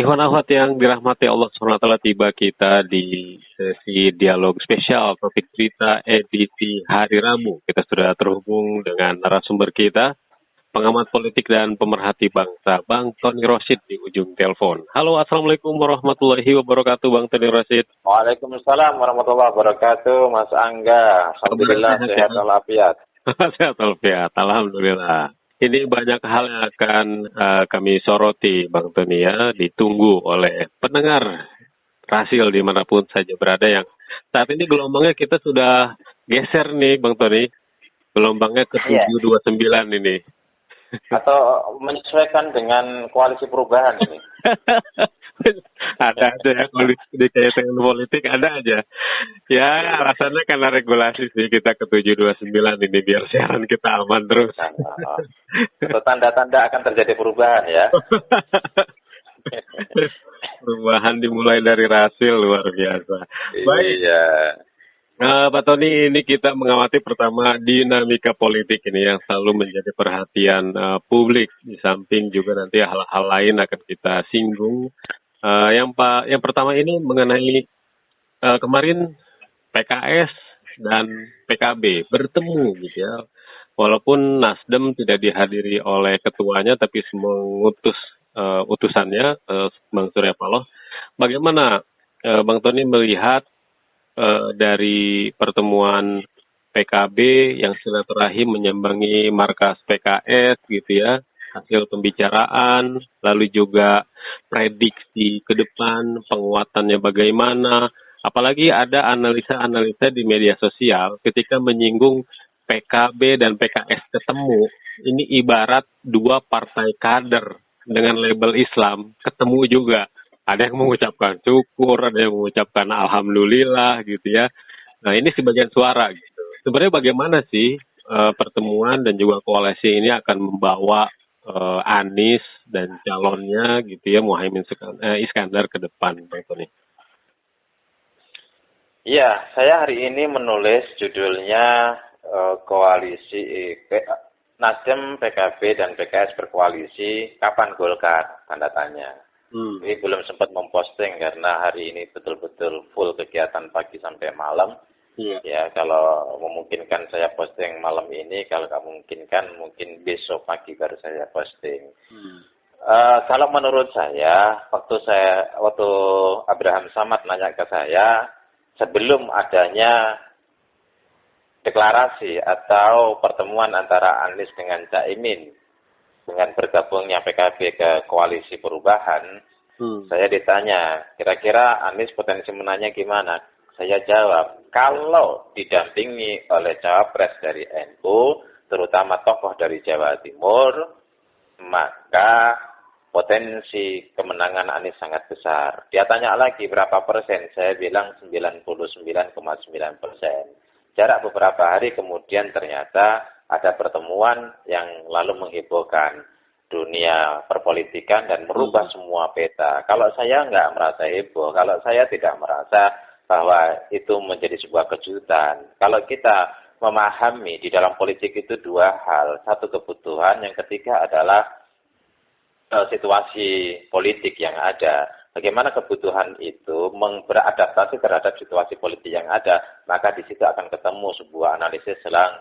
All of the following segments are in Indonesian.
Ikhwan akhwat yang dirahmati Allah SWT, tiba kita di sesi dialog spesial topik cerita edisi hari Rabu. Kita sudah terhubung dengan narasumber kita, pengamat politik dan pemerhati bangsa, Bang Tony Rosyid di ujung telepon. Halo, Assalamualaikum warahmatullahi wabarakatuh, Bang Tony Rosyid. Waalaikumsalam warahmatullahi wabarakatuh, Mas Angga. Alhamdulillah sehat walafiat. Sehat walafiat, alhamdulillah. Ini banyak hal yang akan kami soroti, Bang Tony, ya, ditunggu oleh pendengar Rasil dimanapun saja berada, yang saat ini gelombangnya kita sudah geser nih, Bang Tony. Gelombangnya ke 729 ini. Atau menyesuaikan dengan koalisi perubahan ini. Ada aja ya, dikaitan dengan politik ada aja. Ya, alasannya karena regulasi sih kita ke 729 ini, biar siaran kita aman terus. Itu tanda-tanda akan terjadi perubahan ya. Perubahan dimulai dari Rasil, luar biasa. Baik. Iya. Pak Tony, ini kita mengamati pertama dinamika politik ini yang selalu menjadi perhatian publik. Di samping juga nanti hal-hal lain akan kita singgung. Yang pertama ini mengenai kemarin PKS dan PKB bertemu gitu ya. Walaupun Nasdem tidak dihadiri oleh ketuanya, tapi mengutus utusannya, Bang Surya Paloh. Bagaimana Bang Tony melihat dari pertemuan PKB yang silaturahim menyambangi markas PKS gitu ya, hasil pembicaraan, lalu juga prediksi ke depan penguatannya bagaimana, apalagi ada analisa-analisa di media sosial ketika menyinggung PKB dan PKS ketemu, ini ibarat dua partai kader dengan label Islam ketemu juga. Ada yang mengucapkan syukur, ada yang mengucapkan alhamdulillah gitu ya. Nah, ini sebagian suara gitu. Sebenarnya bagaimana sih pertemuan dan juga koalisi ini akan membawa Anies dan calonnya gitu ya, Muhaimin Iskandar ke depan, Bang Tony? Iya, saya hari ini menulis judulnya koalisi Nasdem, PKB dan PKS berkoalisi, kapan Golkar? Tanda tanya. Ini belum sempat memposting karena hari ini betul-betul full kegiatan pagi sampai malam. Ya, kalau memungkinkan saya posting malam ini, kalau nggak memungkinkan mungkin besok pagi baru saya posting. Kalau menurut saya, waktu Abraham Samad nanya ke saya, sebelum adanya deklarasi atau pertemuan antara Anies dengan Caimin, dengan bergabungnya PKB ke koalisi perubahan, saya ditanya, kira-kira Anies potensi menangnya gimana? Saya jawab, kalau didampingi oleh cawapres dari NU, terutama tokoh dari Jawa Timur, maka potensi kemenangan Anies sangat besar. Dia tanya lagi berapa persen, saya bilang 99,9%. Jarak beberapa hari kemudian ternyata ada pertemuan yang lalu menghebohkan dunia perpolitikan dan merubah semua peta. Kalau saya nggak merasa heboh, kalau saya tidak merasa bahwa itu menjadi sebuah kejutan. Kalau kita memahami di dalam politik itu dua hal, satu kebutuhan, yang ketiga adalah situasi politik yang ada. Bagaimana kebutuhan itu beradaptasi terhadap situasi politik yang ada, maka di situ akan ketemu sebuah analisis yang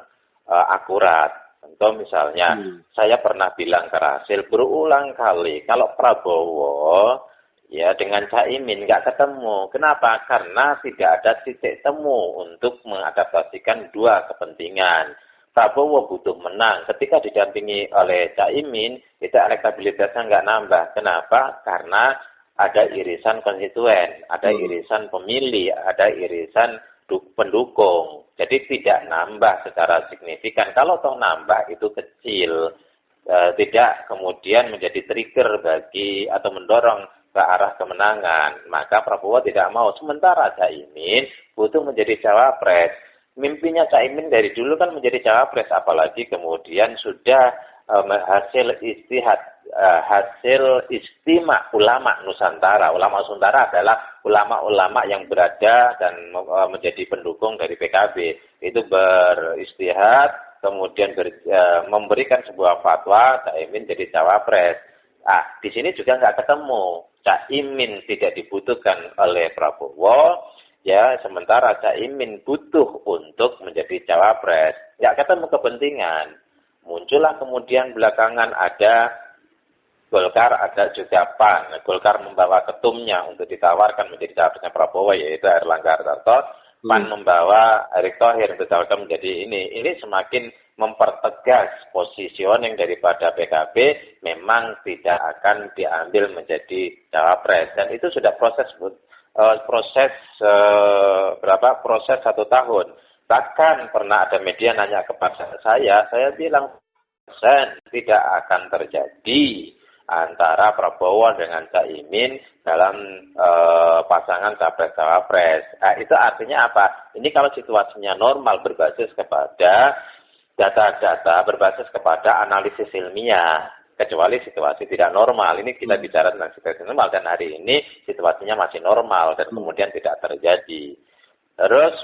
akurat. Contoh misalnya, saya pernah bilang ke Rasil berulang kali, kalau Prabowo ya dengan Caimin nggak ketemu. Kenapa? Karena tidak ada titik temu untuk mengadaptasikan dua kepentingan. Prabowo butuh menang. Ketika didampingi oleh Caimin, itu elektabilitasnya nggak nambah. Kenapa? Karena ada irisan konstituen, ada irisan pemilih, ada irisan pendukung. Jadi tidak nambah secara signifikan. Kalau toh nambah itu kecil, tidak kemudian menjadi trigger bagi atau mendorong ke arah kemenangan. Maka Prabowo tidak mau. Sementara Caimin butuh menjadi cawapres. Mimpinya Caimin dari dulu kan menjadi cawapres, apalagi kemudian sudah hasil istimewa ulama Nusantara. Ulama Nusantara adalah ulama-ulama yang berada dan menjadi pendukung dari PKB. Itu beristihad, kemudian memberikan sebuah fatwa, Caimin jadi cawapres. Di sini juga nggak ketemu. Caimin tidak dibutuhkan oleh Prabowo, ya sementara Caimin butuh untuk menjadi cawapres. Nggak ketemu kepentingan. Muncullah kemudian belakangan ada Golkar, ada juga PAN. Golkar membawa ketumnya untuk ditawarkan menjadi cawapresnya Prabowo, yaitu Erlangga Hartarto. PAN membawa Erick Thohir untuk ditawarkan menjadi ini. Ini semakin mempertegas positioning daripada PKB memang tidak akan diambil menjadi cawapres. Dan itu sudah proses proses 1 tahun. Bahkan pernah ada media nanya kepada saya bilang tidak akan terjadi antara Prabowo dengan Caimin dalam pasangan capres-cawapres. Itu artinya apa? Ini kalau situasinya normal berbasis kepada data-data, berbasis kepada analisis ilmiah. Kecuali situasi tidak normal. Ini kita bicara tentang situasi normal dan hari ini situasinya masih normal dan kemudian tidak terjadi. Terus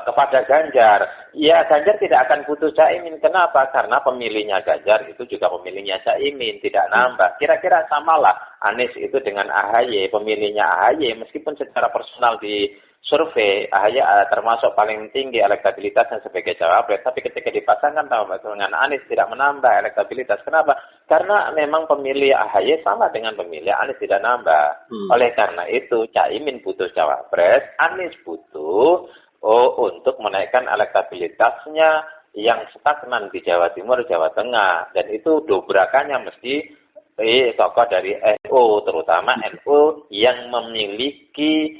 kepada Ganjar, ya Ganjar tidak akan butuh Caimin. Kenapa? Karena pemilihnya Ganjar itu juga pemilihnya Caimin, tidak nambah. Kira-kira samalah Anies itu dengan AHY, pemilihnya AHY, meskipun secara personal di survei AHY termasuk paling tinggi elektabilitasnya sebagai cawapres, tapi ketika dipasangkan dengan Anies tidak menambah elektabilitas. Kenapa? Karena memang pemilih AHY sama dengan pemilih Anies, tidak nambah. Oleh karena itu Caimin butuh cawapres, Anies butuh untuk menaikkan elektabilitasnya yang stagnan di Jawa Timur, Jawa Tengah. Dan itu dobrakannya mesti tokoh dari NU, terutama NU yang memiliki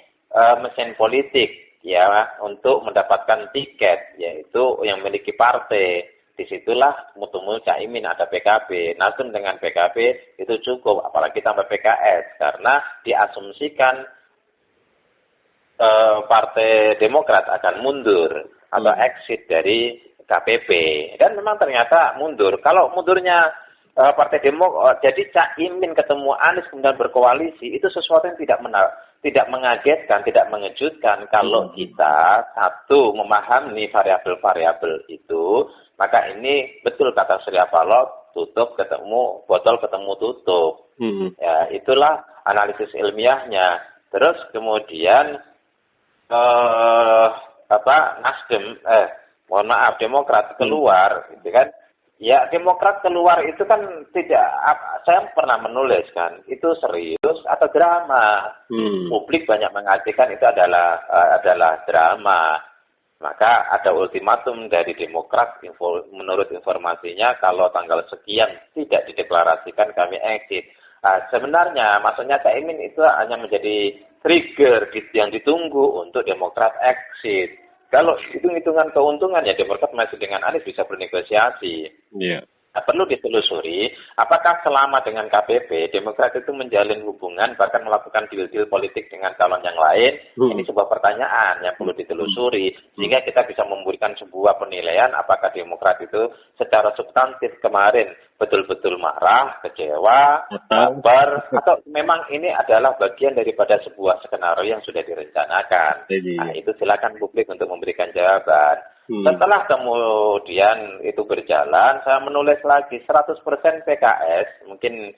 mesin politik ya untuk mendapatkan tiket, yaitu yang memiliki partai. Disitulah mutu-mutu Caimin ada PKB. Nasdem dengan PKB itu cukup, apalagi tambah PKS, karena diasumsikan Partai Demokrat akan mundur atau exit dari KPP, dan memang ternyata mundur. Kalau mundurnya Partai Demokrat, jadi Caimin ketemu Anies kemudian berkoalisi, itu sesuatu yang tidak mengagetkan, tidak mengejutkan. Kalau kita memahami variabel-variabel itu, maka ini betul kata Surya Paloh, tutup ketemu botol ketemu tutup. Ya, itulah analisis ilmiahnya. Terus kemudian Demokrat keluar, gitu kan? Ya, Demokrat keluar itu kan saya pernah menulis kan, itu serius atau drama? Publik banyak mengartikan itu adalah drama. Maka ada ultimatum dari Demokrat, menurut informasinya kalau tanggal sekian tidak dideklarasikan kami exit. Sebenarnya maksudnya Caimin itu hanya menjadi trigger yang ditunggu untuk Demokrat exit. Kalau hitung-hitungan keuntungan ya Demokrat masih dengan Anies bisa bernegosiasi. Yeah. Perlu ditelusuri apakah selama dengan KPP Demokrat itu menjalin hubungan bahkan melakukan deal-deal politik dengan calon yang lain. Ini sebuah pertanyaan yang perlu ditelusuri sehingga kita bisa memberikan sebuah penilaian apakah Demokrat itu secara substantif kemarin betul-betul marah, kecewa, sabar, atau memang ini adalah bagian daripada sebuah skenario yang sudah direncanakan. Nah, itu silakan publik untuk memberikan jawaban. Setelah kemudian itu berjalan, saya menulis lagi 100% PKS, mungkin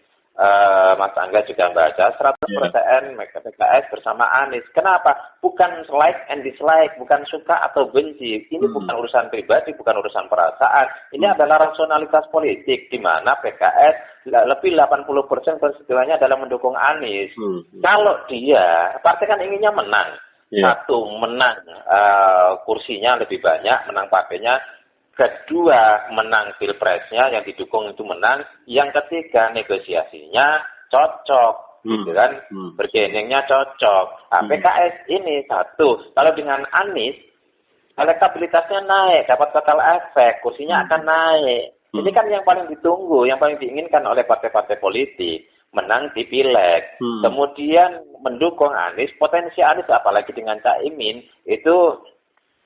Mas Angga juga baca, 100% PKS bersama Anies. Kenapa? Bukan like and dislike, bukan suka atau benci. Ini bukan urusan pribadi, bukan urusan perasaan. Ini adalah rasionalitas politik, di mana PKS lebih 80% konstituennya adalah mendukung Anies. Kalau partai kan inginnya menang. Satu, menang kursinya lebih banyak, menang partainya. Kedua, menang pilpresnya, yang didukung itu menang. Yang ketiga, negosiasinya cocok, gitu kan? Bergeningnya cocok. PKS ini satu, kalau dengan Anies, elektabilitasnya naik, dapat total efek, kursinya akan naik. Ini kan yang paling ditunggu, yang paling diinginkan oleh partai-partai politik. Menang di pileg, kemudian mendukung Anies, potensi Anies apalagi dengan Caimin itu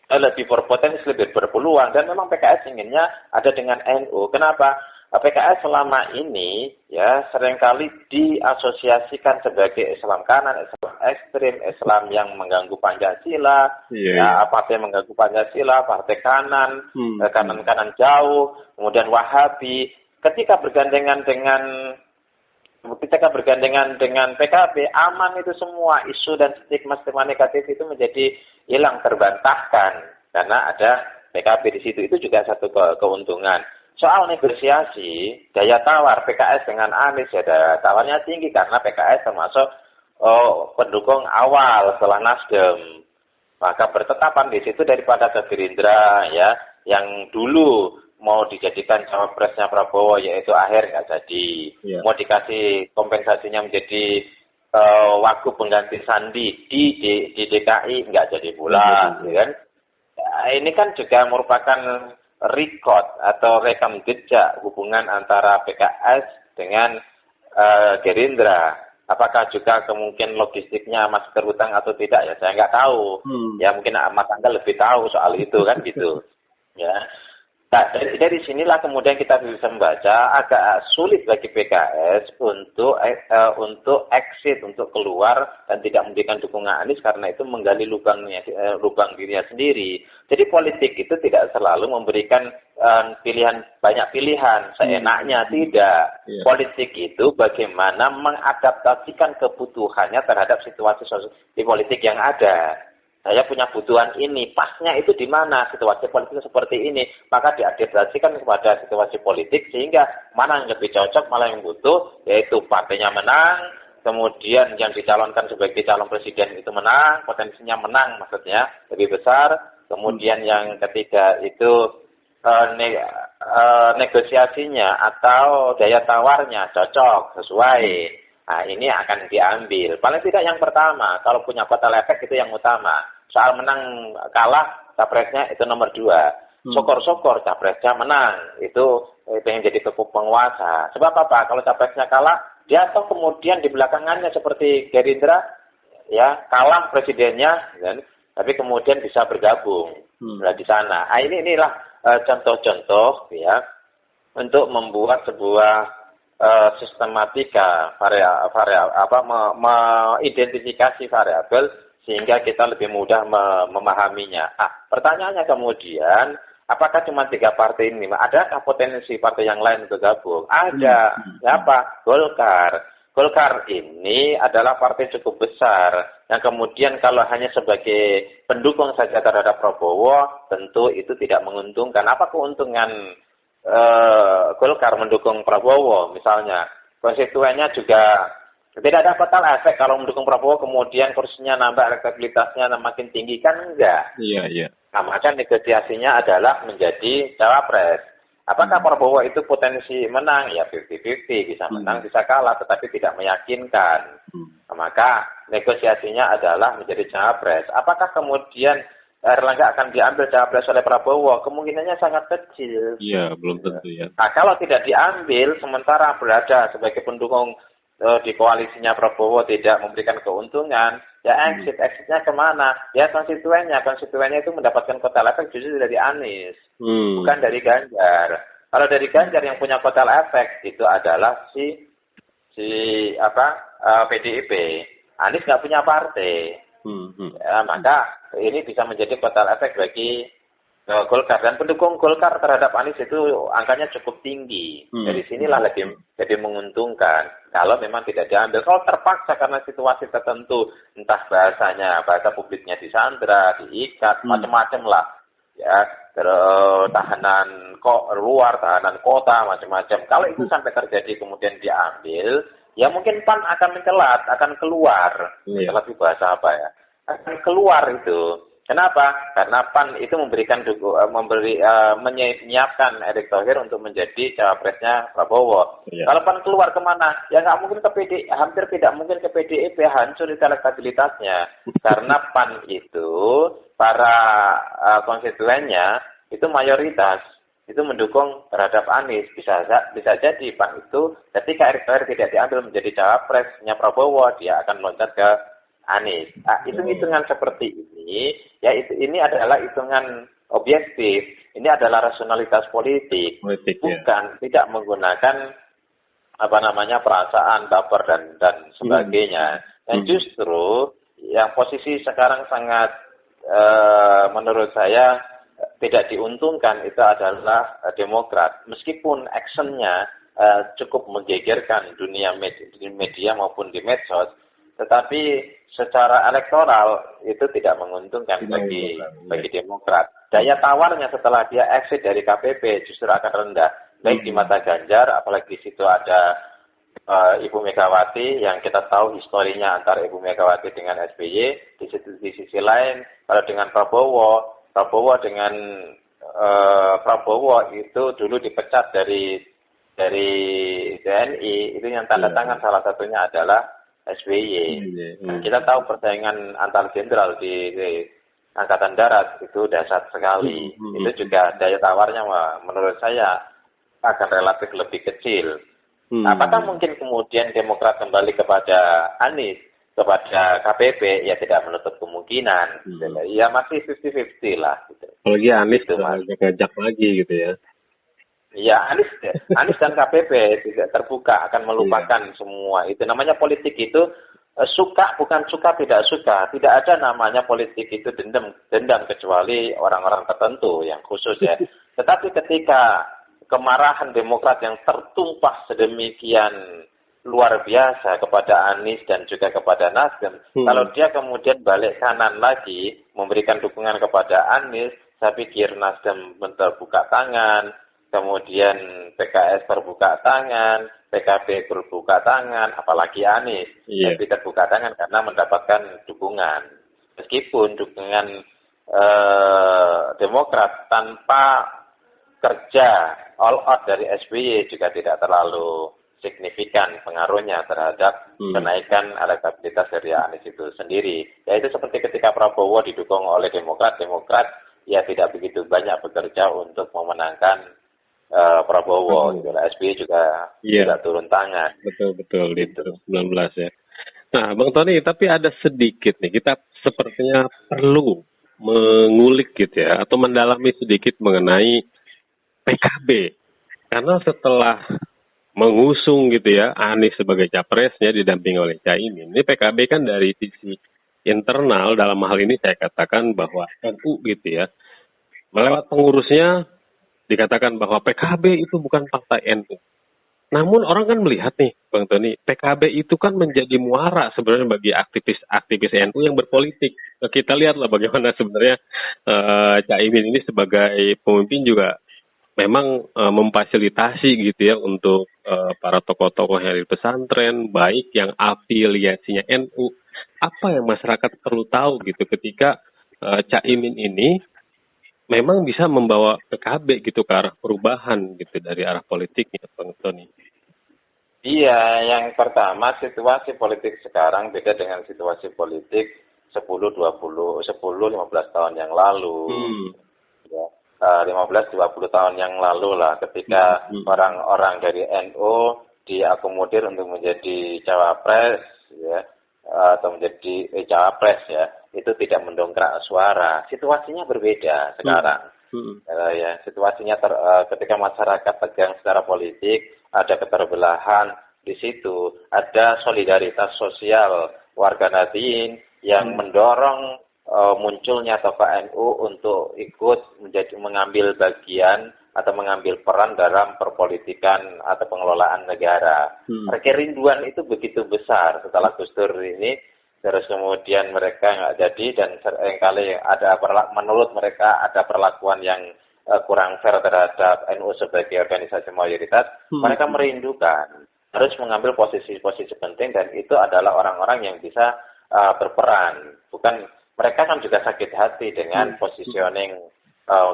lebih berpotensi, lebih berpeluang, dan memang PKS inginnya ada dengan NU. Kenapa? PKS selama ini ya seringkali diasosiasikan sebagai Islam kanan, Islam ekstrim, Islam yang mengganggu Pancasila, partai mengganggu Pancasila, partai kanan, kanan jauh, kemudian Wahabi. Ketika bergandengan dengan ketika bergandengan dengan PKB, aman itu semua, isu dan stigma-stigma negatif itu menjadi hilang, terbantahkan karena ada PKB di situ. Itu juga satu keuntungan. Soal negosiasi, daya tawar PKS dengan Anies, ya daya tawarnya tinggi karena PKS termasuk pendukung awal setelah Nasdem. Maka bertetapan di situ daripada ke Gerindra, ya, yang dulu mau dijadikan cawapresnya Prabowo, yaitu akhir nggak jadi. Yeah. Mau dikasih kompensasinya menjadi wagub pengganti Sandi di DKI, nggak jadi pula, kan? Nah, ini kan juga merupakan record atau rekam jejak hubungan antara PKS dengan Gerindra. Apakah juga kemungkinan logistiknya masih terhutang atau tidak, ya saya nggak tahu. Ya mungkin Mas Angga lebih tahu soal itu kan gitu. Ya. Nah, dari sinilah kemudian kita bisa membaca agak sulit bagi PKS untuk exit, untuk keluar dan tidak memberikan dukungan Anies karena itu menggali lubang dirinya sendiri. Jadi politik itu tidak selalu memberikan banyak pilihan seenaknya, tidak. Yeah. Politik itu bagaimana mengadaptasikan kebutuhannya terhadap situasi di politik yang ada. Saya punya kebutuhan ini, pasnya itu di mana, situasi politik seperti ini, maka diadaptasikan kepada situasi politik sehingga mana yang lebih cocok, mana yang butuh, yaitu partainya menang, kemudian yang dicalonkan sebagai calon presiden itu menang, potensinya menang maksudnya lebih besar, kemudian yang ketiga itu negosiasinya atau daya tawarnya cocok, sesuai. Nah, ini akan diambil. Paling tidak yang pertama, kalau punya kotel efek itu yang utama. Soal menang kalah, capresnya itu nomor 2. Syukur-syukur capresnya menang, itu pengen jadi penguasa. Sebab apa? Kalau capresnya kalah, dia toh kemudian di belakangannya seperti Gerindra, ya kalah presidennya, kan? Tapi kemudian bisa bergabung di sana. Nah, inilah contoh-contoh ya untuk membuat sebuah sistematika mengidentifikasi variabel sehingga kita lebih mudah memahaminya. Pertanyaannya kemudian, apakah cuma 3 partai ini? Adakah potensi partai yang lain untuk gabung? Ada. Siapa? Golkar. Golkar ini adalah partai cukup besar yang kemudian kalau hanya sebagai pendukung saja terhadap Prabowo, tentu itu tidak menguntungkan. Apa keuntungan Golkar mendukung Prabowo misalnya? Konstituennya juga tidak ada kotel efek kalau mendukung Prabowo kemudian kursinya nambah, elektabilitasnya makin tinggi, kan enggak. Iya. Nah, maka negosiasinya adalah menjadi cawapres. Apakah Prabowo itu potensi menang? Ya 50-50, bisa menang, bisa kalah, tetapi tidak meyakinkan. Nah, maka negosiasinya adalah menjadi cawapres. Apakah kemudian Erlangga akan diambil cawapres oleh Prabowo? Kemungkinannya sangat kecil. Iya, belum tentu ya. Nah, kalau tidak diambil, sementara berada sebagai pendukung di koalisinya Prabowo tidak memberikan keuntungan, ya exitnya kemana? Ya konstituennya itu mendapatkan kotel efek justru dari Anies, bukan dari Ganjar. Kalau dari Ganjar yang punya kotel efek itu adalah PDIP. Anies nggak punya partai. Ya, maka ini bisa menjadi kotel efek bagi Golkar, dan pendukung Golkar terhadap Anies itu angkanya cukup tinggi. Dari sinilah lebih menguntungkan kalau memang tidak diambil. Kalau terpaksa karena situasi tertentu, entah bahasa publiknya disandra, diikat, macam-macam lah, ya, tahanan luar, tahanan kota, macam-macam. Kalau itu sampai terjadi kemudian diambil, ya mungkin PAN akan mencelat, akan keluar. Mencelat itu bahasa apa ya? Akan keluar itu. Kenapa? Karena PAN itu menyiapkan Erick Thohir untuk menjadi cawapresnya Prabowo. Iya. Kalau PAN keluar kemana? Ya nggak mungkin hampir tidak mungkin ke PDIP, hancur elektabilitasnya. Karena PAN itu para konstituennya itu mayoritas itu mendukung terhadap Anies. Bisa jadi PAN itu ketika Erick Thohir tidak diambil menjadi cawapresnya Prabowo, dia akan loncat ke Anies. Hitung-hitungan seperti ini, ya ini adalah hitungan objektif. Ini adalah rasionalitas politik bukan tidak menggunakan perasaan, baper dan sebagainya. Dan justru yang posisi sekarang sangat menurut saya tidak diuntungkan itu adalah Demokrat. Meskipun actionnya cukup menggegerkan dunia media maupun di medsos, tetapi secara elektoral itu tidak menguntungkan bagi Demokrat. Daya tawarnya setelah dia exit dari KPP justru akan rendah, baik di mata Ganjar, apalagi di situ ada Ibu Megawati yang kita tahu historinya antara Ibu Megawati dengan SBY. Di sisi lain, kalau dengan Prabowo dengan Prabowo itu dulu dipecat dari TNI, itu yang tanda tangan salah satunya adalah SBY. Kita tahu persaingan antar jenderal di Angkatan Darat itu dahsyat sekali. Itu juga daya tawarnya menurut saya akan relatif lebih kecil. Apakah mungkin kemudian Demokrat kembali kepada Anies, kepada KPP? Ya tidak menutup kemungkinan. Ya masih 50-50 lah. Gitu. Apalagi Anies itu ngajak lagi gitu ya. Ya, Anies dan KPP tidak terbuka, akan melupakan semua itu. Namanya politik itu suka bukan suka tidak suka. Tidak ada namanya politik itu dendam kecuali orang-orang tertentu yang khusus ya. Tetapi ketika kemarahan Demokrat yang tertumpah sedemikian luar biasa kepada Anies dan juga kepada Nasdem, kalau dia kemudian balik kanan lagi memberikan dukungan kepada Anies, saya pikir Nasdem terbuka tangan. Kemudian PKS terbuka tangan, PKB terbuka tangan, apalagi Anies. Tapi terbuka tangan karena mendapatkan dukungan. Meskipun dukungan Demokrat tanpa kerja all out dari SBY juga tidak terlalu signifikan pengaruhnya terhadap kenaikan elektabilitas dari Anies itu sendiri. Yaitu seperti ketika Prabowo didukung oleh Demokrat ya tidak begitu banyak bekerja untuk memenangkan Prabowo, SBY juga tidak turun tangan. Betul di 2019 ya. Nah, Bang Tony, tapi ada sedikit nih, kita sepertinya perlu mengulik gitu ya, atau mendalami sedikit mengenai PKB. Karena setelah mengusung gitu ya, Anies sebagai capresnya didampingi oleh Caimin, ini PKB kan dari sisi internal, dalam hal ini saya katakan bahwa NU gitu ya, melewat pengurusnya dikatakan bahwa PKB itu bukan partai NU. Namun orang kan melihat nih, Bang Tony, PKB itu kan menjadi muara sebenarnya bagi aktivis NU yang berpolitik. Kita lihatlah bagaimana sebenarnya Caimin ini sebagai pemimpin juga memang memfasilitasi gitu ya untuk para tokoh-tokoh yang di pesantren, baik yang afiliasinya NU. Apa yang masyarakat perlu tahu gitu ketika Caimin ini memang bisa membawa PKB gitu ke arah perubahan gitu dari arah politiknya, Bang Tony. Iya, yang pertama situasi politik sekarang beda dengan situasi politik 10-15 tahun yang lalu. Ya, 15-20 tahun yang lalu lah ketika orang-orang dari NU diakomodir untuk menjadi cawapres ya atau menjadi cawapres ya. Itu tidak mendongkrak suara. Situasinya berbeda sekarang. Ya, situasinya ketika masyarakat tegang secara politik, ada keterbelahan di situ, ada solidaritas sosial warga Nahdien yang mendorong munculnya tokoh NU untuk ikut mengambil bagian atau mengambil peran dalam perpolitikan atau pengelolaan negara. Kerinduan itu begitu besar setelah Gus Dur ini. Terus kemudian mereka nggak jadi dan seringkali menurut mereka ada perlakuan yang kurang fair terhadap NU sebagai organisasi mayoritas. Mereka merindukan harus mengambil posisi-posisi penting dan itu adalah orang-orang yang bisa berperan. Bukan mereka kan juga sakit hati dengan positioning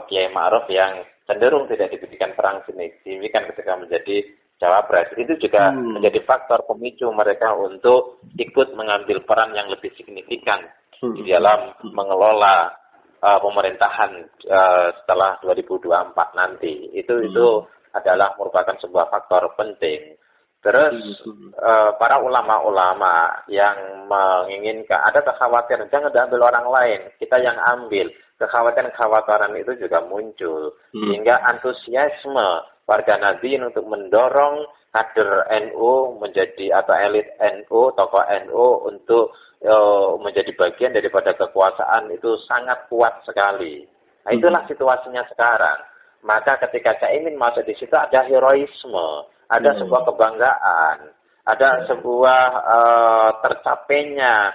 Kiai Ma'ruf yang cenderung tidak diberikan peran signifikan ketika menjadi cawapres. Itu juga menjadi faktor pemicu mereka untuk ikut mengambil peran yang lebih signifikan di dalam mengelola pemerintahan setelah 2024 nanti. Itu adalah merupakan sebuah faktor penting. Terus para ulama-ulama yang menginginkan ada kekhawatiran jangan diambil orang lain, kita yang ambil. Kekhawatiran itu juga muncul sehingga antusiasme warga Nahdien untuk mendorong kader NU menjadi atau elit NU, tokoh NU untuk menjadi bagian daripada kekuasaan itu sangat kuat sekali. Nah, itulah situasinya sekarang. Maka ketika Caimin masuk di situ ada heroisme, ada sebuah kebanggaan, ada sebuah tercapainya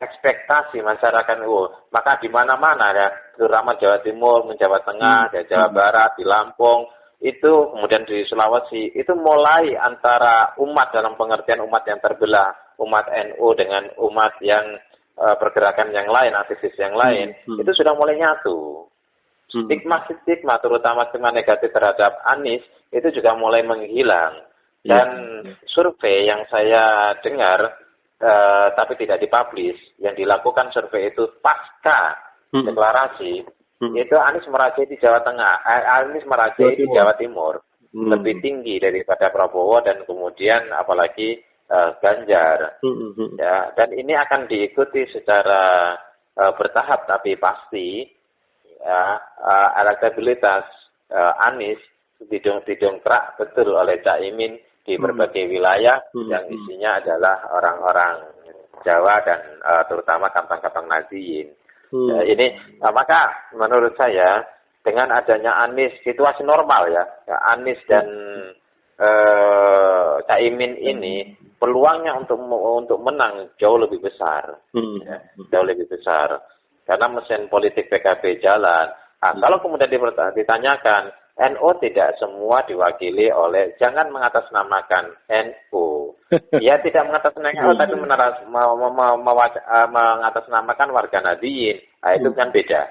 ekspektasi masyarakat. Maka di mana-mana ya, terutama Jawa Timur, Jawa Tengah, Jawa Barat, di Lampung, itu kemudian di Sulawesi, itu mulai antara umat dalam pengertian umat yang terbelah, umat NU dengan umat yang pergerakan yang lain, aktivis yang lain, itu sudah mulai nyatu. Stigma terutama stigma negatif terhadap Anies itu juga mulai menghilang. Dan survei yang saya dengar tapi tidak dipublish, yang dilakukan survei itu pasca deklarasi, itu Anies merajai di Jawa Tengah, Anies merajai di Jawa Timur, lebih tinggi daripada Prabowo dan kemudian apalagi Ganjar. Ya, dan ini akan diikuti secara bertahap tapi pasti. Ya, elektabilitas Anies didongkrak betul oleh Caimin di berbagai wilayah yang isinya adalah orang-orang Jawa dan terutama kantong-kantong Nahdliyin. Ini maka menurut saya dengan adanya Anies, situasi normal ya Anies dan Caimin ini peluangnya untuk menang jauh lebih besar, jauh lebih besar. Karena mesin politik PKB jalan. Kalau kemudian ditanyakan, NU tidak semua diwakili oleh, jangan mengatasnamakan NU. Ya tidak mengatasnamakan NU, tapi mengatasnamakan warga Nahdliyin. Itu kan beda.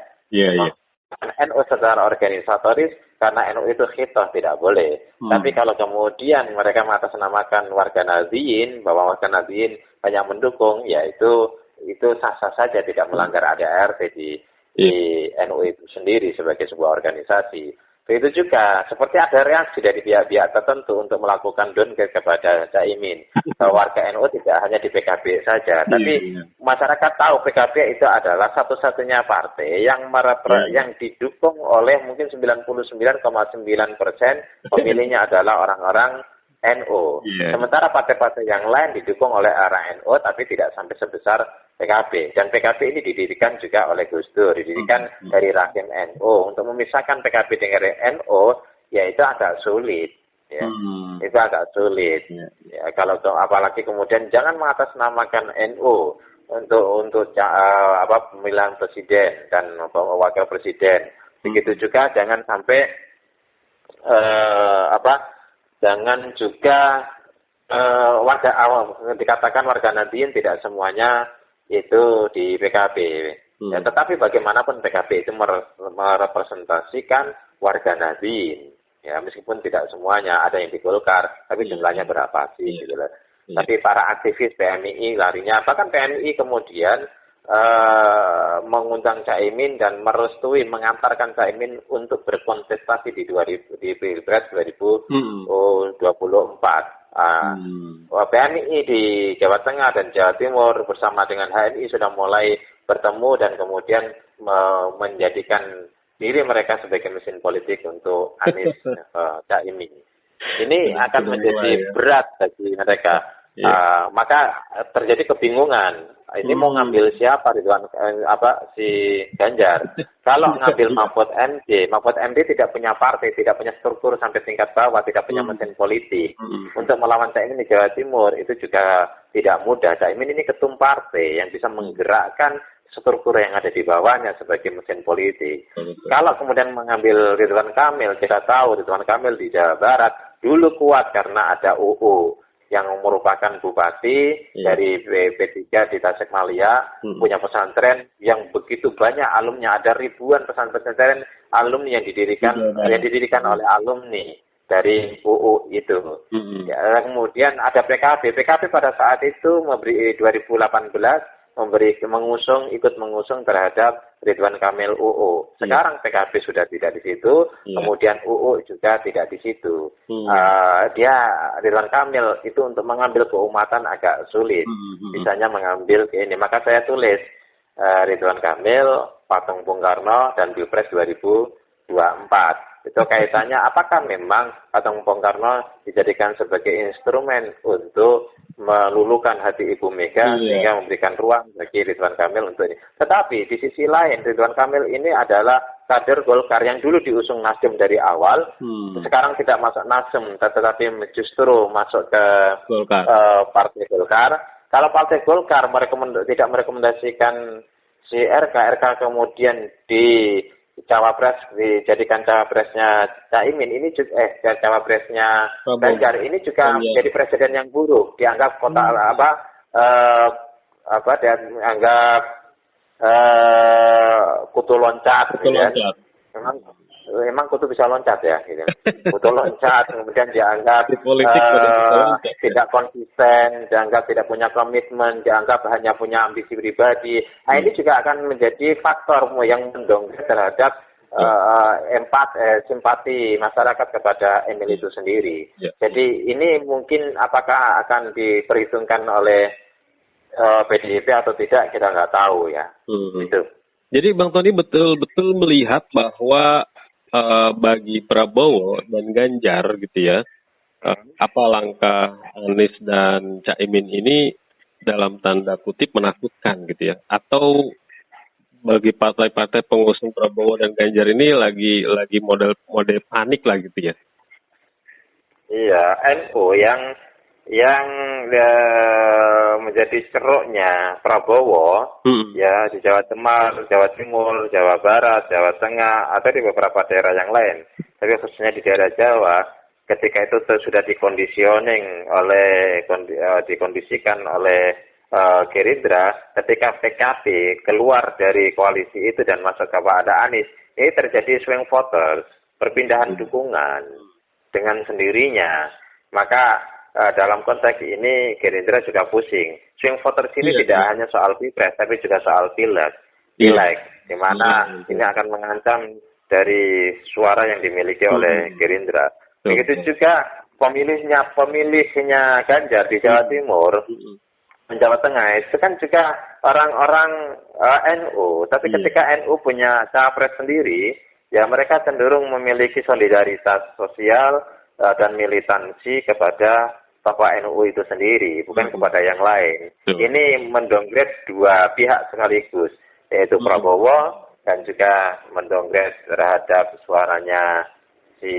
NU secara organisatoris, karena NU itu khitoh, tidak boleh. Tapi kalau kemudian mereka mengatasnamakan warga Nahdliyin, bahwa warga Nahdliyin banyak mendukung, ya itu sah-sah saja, tidak melanggar ADART di NU itu sendiri sebagai sebuah organisasi. Begitu juga seperti ada reaksi dari pihak-pihak tertentu untuk melakukan downgrade kepada Caimin. Warga NU tidak hanya di PKB saja, tapi masyarakat tahu PKB itu adalah satu-satunya partai yang didukung oleh mungkin 99,9% pemilihnya adalah orang-orang NU. Sementara partai-partai yang lain didukung oleh orang NU tapi tidak sampai sebesar PKB. Dan PKB ini didirikan juga oleh Gus Dur, didirikan dari rahim NU. Untuk memisahkan PKB dengan NU, ya itu agak sulit. Ya. Itu agak sulit. Ya, kalau apalagi kemudian jangan mengatasnamakan NU untuk pemilihan presiden dan wakil presiden. Begitu juga jangan sampai jangan juga warga awam dikatakan warga Nahdliyin tidak semuanya itu di PKB. Ya, tetapi bagaimanapun PKB itu merepresentasikan warga Nahdliyin. Ya, meskipun tidak semuanya, ada yang di Golkar, tapi jumlahnya berapa sih? Gitu. Tapi para aktivis PMII larinya, bahkan PMII kemudian mengundang Caimin dan merestui mengantarkan Caimin untuk berkontestasi di Pilpres 2024. PMII di Jawa Tengah dan Jawa Timur bersama dengan HNI sudah mulai bertemu dan kemudian menjadikan diri mereka sebagai mesin politik untuk Anies Caimin. Ini akan menjadi berat bagi mereka. Maka terjadi kebingungan. Ini mau ngambil siapa si Ganjar? Kalau ngambil Mahfud MD tidak punya partai, tidak punya struktur sampai tingkat bawah, tidak punya mesin politik. Untuk melawan Caimin di Jawa Timur itu juga tidak mudah. Caimin ini ketum partai yang bisa menggerakkan struktur yang ada di bawahnya sebagai mesin politik. Kalau kemudian mengambil Ridwan Kamil, kita tahu Ridwan Kamil di Jawa Barat dulu kuat karena ada UU yang merupakan bupati dari P3 di Tasikmalaya, punya pesantren yang begitu banyak alumni, ada ribuan pesantren alumni yang didirikan oleh alumni dari UU itu. Ya, kemudian ada PKB pada saat itu memberi 2018 ikut mengusung terhadap Ridwan Kamil UU. Sekarang PKB sudah tidak di situ, kemudian UU juga tidak di situ. Ridwan Kamil itu untuk mengambil keumatan agak sulit. Misalnya mengambil ini, maka saya tulis Ridwan Kamil, patung Bung Karno dan Pilpres 2024. Itu kaitannya apakah memang patung Bung Karno dijadikan sebagai instrumen untuk meluluhkan hati Ibu Mega sehingga memberikan ruang bagi Ridwan Kamil untuk ini. Tetapi di sisi lain Ridwan Kamil ini adalah kader Golkar yang dulu diusung Nasdem dari awal, sekarang tidak masuk Nasdem, tetapi justru masuk ke Golkar. Partai Golkar. Kalau Partai Golkar tidak merekomendasikan si RK kemudian di cawapres dijadikan cawapresnya Caimin, ini juga cawapresnya Ganjar, ini juga jadi presiden yang buruk, dianggap dianggap kutu loncat, gitu ya. Memang kutu bisa loncat ya, gitu. Kutu loncat, kemudian dianggap tidak konsisten, dianggap tidak punya komitmen, dianggap hanya punya ambisi pribadi. Nah, ini juga akan menjadi faktor yang mendongkrak terhadap simpati masyarakat kepada Emil itu sendiri. Jadi ini mungkin apakah akan diperhitungkan oleh PDIP atau tidak, kita nggak tahu ya. Gitu. Jadi Bang Tony betul-betul melihat bahwa bagi Prabowo dan Ganjar gitu ya, apa langkah Anies dan Caimin ini dalam tanda kutip menakutkan gitu ya, atau bagi partai-partai pengusung Prabowo dan Ganjar ini lagi model panik lah gitu ya. Iya, NU yang menjadi ceruknya Prabowo ya di Jawa Timur, Jawa Barat, Jawa Tengah, atau di beberapa daerah yang lain. Tapi khususnya di daerah Jawa, ketika itu sudah dikondisikan oleh Gerindra, ketika PKB keluar dari koalisi itu dan masuk kepada Anies, ini terjadi swing voters, perpindahan dukungan dengan sendirinya. Maka dalam konteks ini Gerindra juga pusing. Swing voters ini tidak hanya soal pilpres, tapi juga soal pileg, di mana ini akan mengancam dari suara yang dimiliki oleh Gerindra. Begitu juga pemilihnya Ganjar di Jawa Timur, Jawa Tengah, itu kan juga orang-orang NU. Tapi ketika NU punya capres sendiri, ya mereka cenderung memiliki solidaritas sosial dan militansi kepada tokoh NU itu sendiri, bukan kepada yang lain. Ini mendongkrak dua pihak sekaligus, yaitu Prabowo dan juga mendongkrak terhadap suaranya si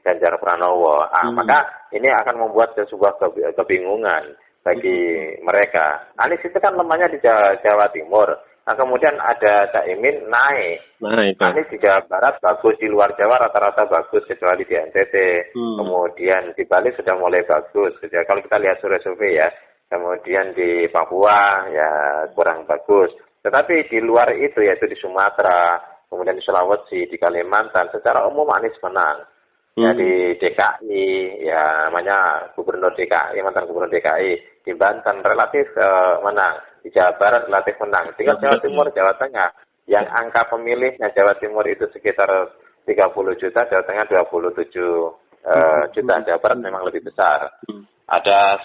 Ganjar Pranowo. Maka ini akan membuat sebuah kebingungan bagi mereka. Anies itu kan lemahnya di Jawa Timur. Nah, kemudian ada Caimin naik. Anies di Jawa Barat bagus, di luar Jawa rata-rata bagus kecuali di NTT. Kemudian di Bali sudah mulai bagus. Kalau kita lihat survei ya. Kemudian di Papua ya kurang bagus. Tetapi di luar itu yaitu di Sumatera, kemudian di Sulawesi, di Kalimantan, secara umum Anies menang. Ya di DKI, ya namanya Gubernur DKI, mantan Gubernur DKI, di Banten relatif menang. Di Jawa Barat relatif menang. Tinggal Jawa Timur, Jawa Tengah. Yang angka pemilihnya Jawa Timur itu sekitar 30 juta, Jawa Tengah 27 juta. Jawa Barat memang lebih besar. Ada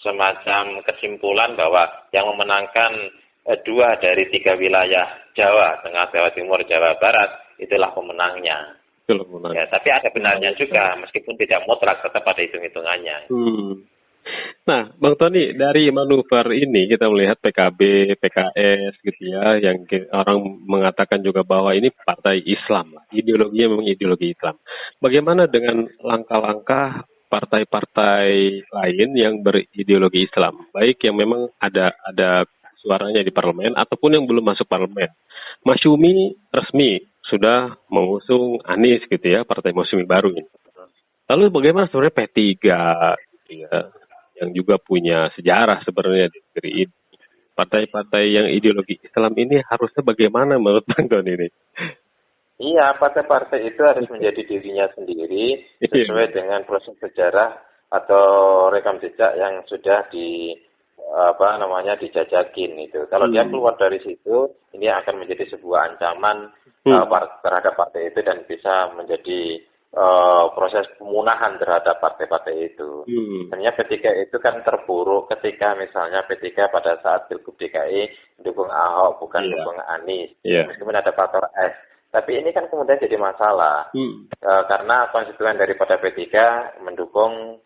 semacam kesimpulan bahwa yang memenangkan 2 dari 3 wilayah Jawa, Tengah, Jawa Timur, Jawa Barat, itulah pemenangnya. Ya, tapi ada benarnya juga, meskipun tidak mutlak, tetap ada hitung-hitungannya. Nah, Bang Tony, dari manuver ini kita melihat PKB, PKS gitu ya, yang orang mengatakan juga bahwa ini partai Islam, ideologinya memang ideologi Islam. Bagaimana dengan langkah-langkah partai-partai lain yang berideologi Islam, baik yang memang ada suaranya di parlemen ataupun yang belum masuk parlemen? Masyumi resmi sudah mengusung Anies gitu ya, partai Masyumi baru ini. Lalu bagaimana sebenarnya P3 gitu ya, yang juga punya sejarah sebenarnya di negeri ini. Partai-partai yang ideologi Islam ini harusnya bagaimana menurut Bang Tony ini? Iya, partai-partai itu harus menjadi dirinya sendiri sesuai dengan proses sejarah atau rekam jejak yang sudah dijajakin itu. Kalau dia keluar dari situ, ini akan menjadi sebuah ancaman terhadap partai itu dan bisa menjadi proses pemunahan terhadap partai-partai itu. Sebenarnya P3 itu kan terpuruk ketika misalnya P3 pada saat Pilgub DKI mendukung Ahok bukan mendukung Anies. Meskipun ada faktor S. Tapi ini kan kemudian jadi masalah karena konstituen daripada P3 mendukung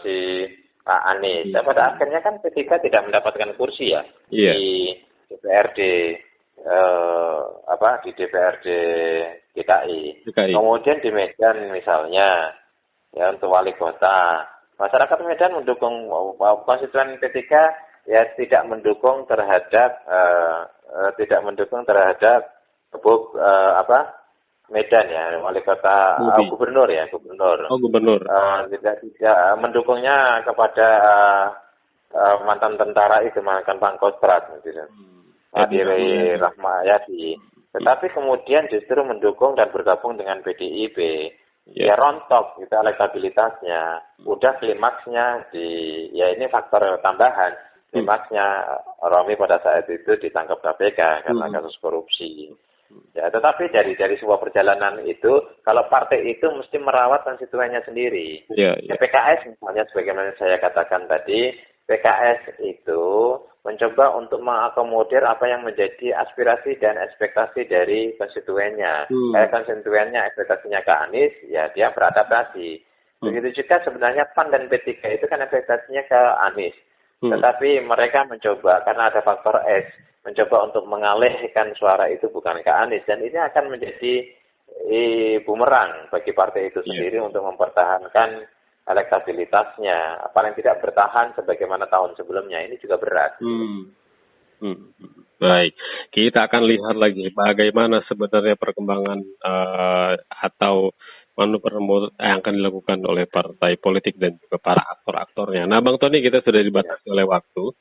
si Anies. Dan pada akhirnya kan P3 tidak mendapatkan kursi ya di DPRD di DPRD DKI. DKI. Kemudian di Medan misalnya, ya untuk wali kota, masyarakat Medan mendukung konstituen P3 ya tidak mendukung terhadap Medan ya, wali kota gubernur. Oh, gubernur. Tidak mendukungnya kepada mantan tentara itu, mantan Pangkostrat gitu. Adiri Rahmayadi. Tetapi kemudian justru mendukung dan bergabung dengan PDIP. Ya rontok gitu elektabilitasnya. Udah klimaksnya ya ini faktor tambahan. Klimaksnya Romi pada saat itu ditangkap KPK karena kasus korupsi. Ya, tetapi dari sebuah perjalanan itu, kalau partai itu mesti merawat konstituennya sendiri. PKS misalnya, sebagaimana saya katakan tadi, PKS itu mencoba untuk mengakomodir apa yang menjadi aspirasi dan ekspektasi dari konstituennya. Konstituennya ekspektasinya ke Anies, ya dia beradaptasi. Begitu juga sebenarnya PAN dan P3 itu kan ekspektasinya ke Anies. Tetapi mereka mencoba, karena ada faktor X, mencoba untuk mengalihkan suara itu bukan ke Anies. Dan ini akan menjadi bumerang bagi partai itu sendiri untuk mempertahankan elektabilitasnya. Paling tidak bertahan sebagaimana tahun sebelumnya. Ini juga berat. Baik, kita akan lihat lagi bagaimana sebenarnya perkembangan atau manuver yang akan dilakukan oleh partai politik dan juga para aktor-aktornya. Nah, Bang Tony, kita sudah dibatasi oleh waktu.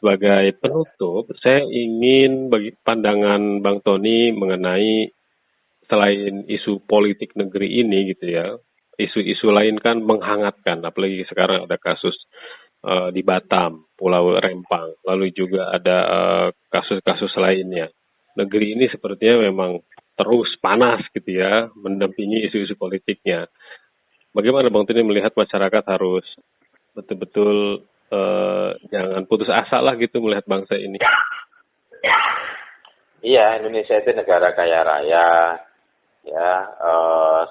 Sebagai penutup, saya ingin bagi pandangan Bang Tony mengenai selain isu politik negeri ini gitu ya, isu-isu lain kan menghangatkan, apalagi sekarang ada kasus di Batam, Pulau Rempang, lalu juga ada kasus-kasus lainnya. Negeri ini sepertinya memang terus panas gitu ya, mendampingi isu-isu politiknya. Bagaimana Bang Tony melihat masyarakat harus betul-betul jangan putus asa lah gitu melihat bangsa ini? Iya, Indonesia itu negara kaya raya, ya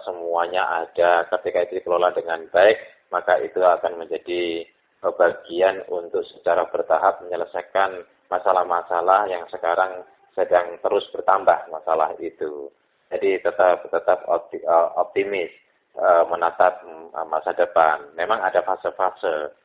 semuanya ada. Ketika itu dikelola dengan baik, maka itu akan menjadi bagian untuk secara bertahap menyelesaikan masalah-masalah yang sekarang sedang terus bertambah masalah itu. Jadi tetap optimis menatap masa depan. Memang ada fase-fase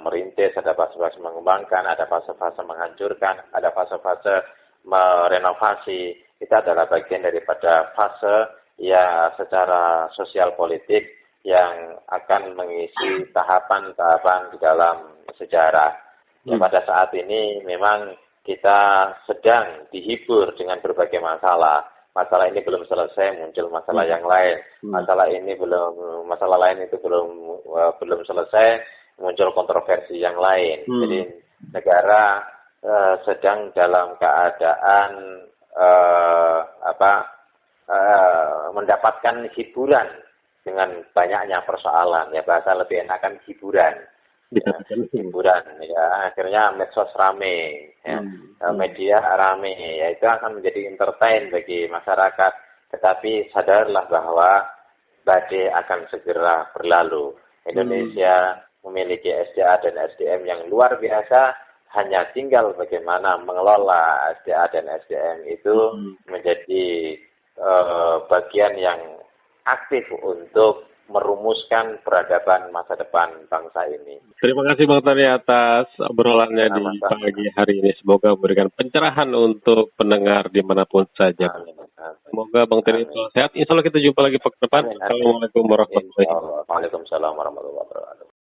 merintis, ada fase-fase mengembangkan, ada fase-fase menghancurkan, ada fase-fase merenovasi. Itu adalah bagian daripada fase ya secara sosial politik yang akan mengisi tahapan-tahapan di dalam sejarah. Ya, pada saat ini memang kita sedang dihibur dengan berbagai masalah. Masalah ini belum selesai, muncul masalah yang lain. Masalah lain itu belum selesai, muncul kontroversi yang lain. Jadi negara sedang dalam keadaan mendapatkan hiburan dengan banyaknya persoalan. Ya, bahasa lebih enakan hiburan. Hiburan ya, akhirnya medsos rame, ya, media rame, ya itu akan menjadi entertain bagi masyarakat. Tetapi sadarlah bahwa badai akan segera berlalu. Indonesia memiliki SDA dan SDM yang luar biasa, hanya tinggal bagaimana mengelola SDA dan SDM itu menjadi bagian yang aktif untuk merumuskan peradaban masa depan bangsa ini. Terima kasih Bang Tony atas obrolannya di pagi hari ini. Semoga memberikan pencerahan untuk pendengar dimanapun saja. Semoga Bang Tony sehat. Insya Allah kita jumpa lagi pekan depan. Assalamualaikum warahmatullahi wabarakatuh. Waalaikumsalam warahmatullahi wabarakatuh.